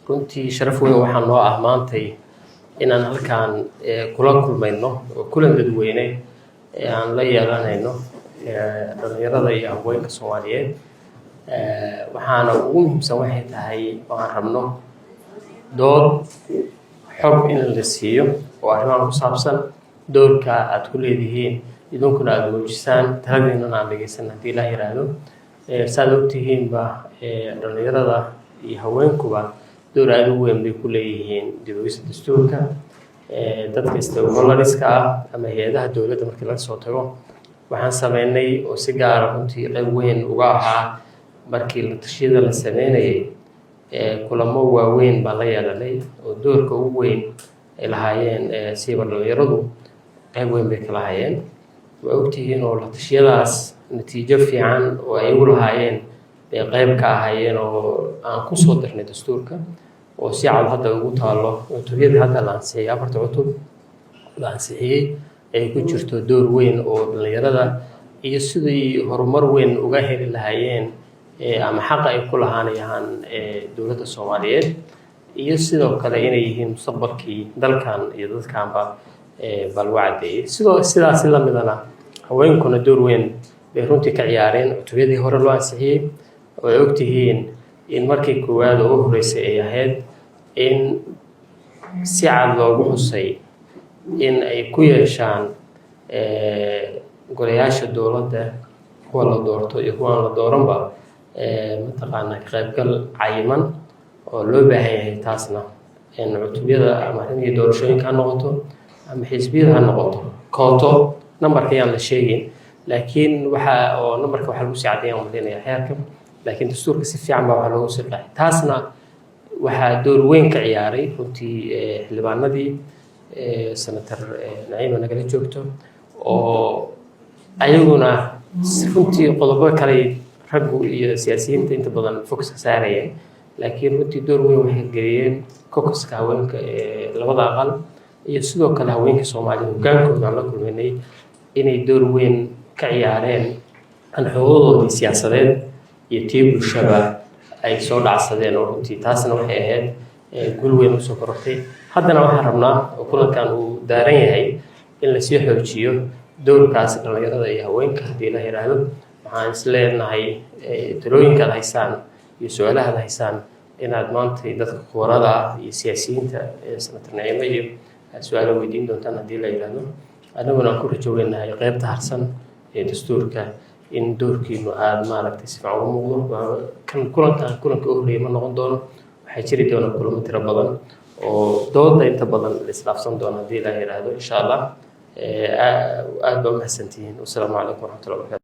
runtii sharaf weyn waxaan noo ah maantay inaan halkaan kula kulmayno oo kulan dadweyne aan la yeelanayno dhalinyarada iyo haweenka Soomaaliyeed. waxaana ugu muhiimsan waxay tahay waan rabno dood xog in la siiyo oo arrimaha ku saabsan doorka aad ku leedihiin idinkuna aad muujisaan taladiina aan dhageysan haddii la yiraahdo saad ogtihiinba dhalinyarada iyo haweenkuba door aad u weyn bay ku leeyihiin dib u dhigista dastuurka dadka stakeholderska ama hay'adaha dawladda markii laga soo tago. waxaan sameynay oo si gaar ah runtii qayb weyn uga ahaa markii la tashiyada la sameynayay kulamo waaweyn baa la yeelanay oo doorka ugu weyn ay lahaayeen siiba dhalinyaradu qayb weyn bay ka lahaayeen. waa ogtihiin oo la tashiyadaas natiijo fiican oo ay u lahaayeen bay qayb ka ahaayeen oo aan ku soo dirnay dastuurka oo si cad hadda ugu taalo cutubiyada hadda la ansixiyay 4 cutub la ansixiyay ay ku jirto door weyn oo dhalinyarada iyo sidii horumar weyn uga heli lahaayeen ama xaq ay ku lahaanayaan dawladda Soomaaliyeed iyo sidoo kale inay yihiin mustaqbalkii dalkan iyo dadkaanba balwacday sidaas la midana haweenkuna door weyn bay runtii ka ciyaareen cutubiyadii hore loo ansixiyay oo ay ogtihiin in markii koowaad ugu horeysay ay ahayd in si cad loogu xusay in ay ku yeeshaan golayaasha dawladda kuwa la doorto iyo kuwa la dooranba mataqaanaa ka qaybgal cayiman oo loo baahan yahay taasna in cutubiyada ama arrimaha doorashooyinka ha noqoto ama xisbiyada ha noqoto kooto numberka ayaan la sheegin laakiin numberka waxa lagu sii cadeeyay umaleynaya xeerka laakiin dastuurka si fiican baa waxa loogu sii qeexay taasna waxaa door weyn ka ciyaaray runtii xildhibaanadii senator Naciima nagala joogto oo ayaguna runtii qodobo kale raggu iyo siyaasiyiinta inta badan focus ka saarayeen laakiin runtii door weyn waxay geliyeen kokoska haweenka labada aqal iyo sidoo kale haweenka Soomaaliyeed hogaankooda la kulmanay inay door weyn ka ciyaareen xuquuqdooda siyaasadeed iyo tii bulshada ay soo dhacsadeen oo runtii taasna waxay ahayd guul weyn u soo korortay. haddana waxaan rabnaa oo kulankan uu daaran yahay in la sii xoojiyo doorkaas dhalinyarada iyo haweenka haddii la yiraahdo. waxaan is leenahay talooyinka aad haysaan iyo su'aalaha aad haysaan inaad maanta dadka khubarada iyo siyaasiyiinta senator Naciima iyo su'aalo weydiin doontaan haddii la yiraahdo. anaguna ku rajoonahay qaybta harsan ee dastuurka in doorkiinu aad maaragtay si fiican ugu muuqdo. kulanka u horeeyay ma noqon doono waxay jiri doona kulamo tiro badan oo dooda inta badan la isdhaafsan doono haddii la yiraahdo insha Allah. aad baa mahadsantihiin. wassalaamu calaykum waraxmatullahi wabarakaatuh.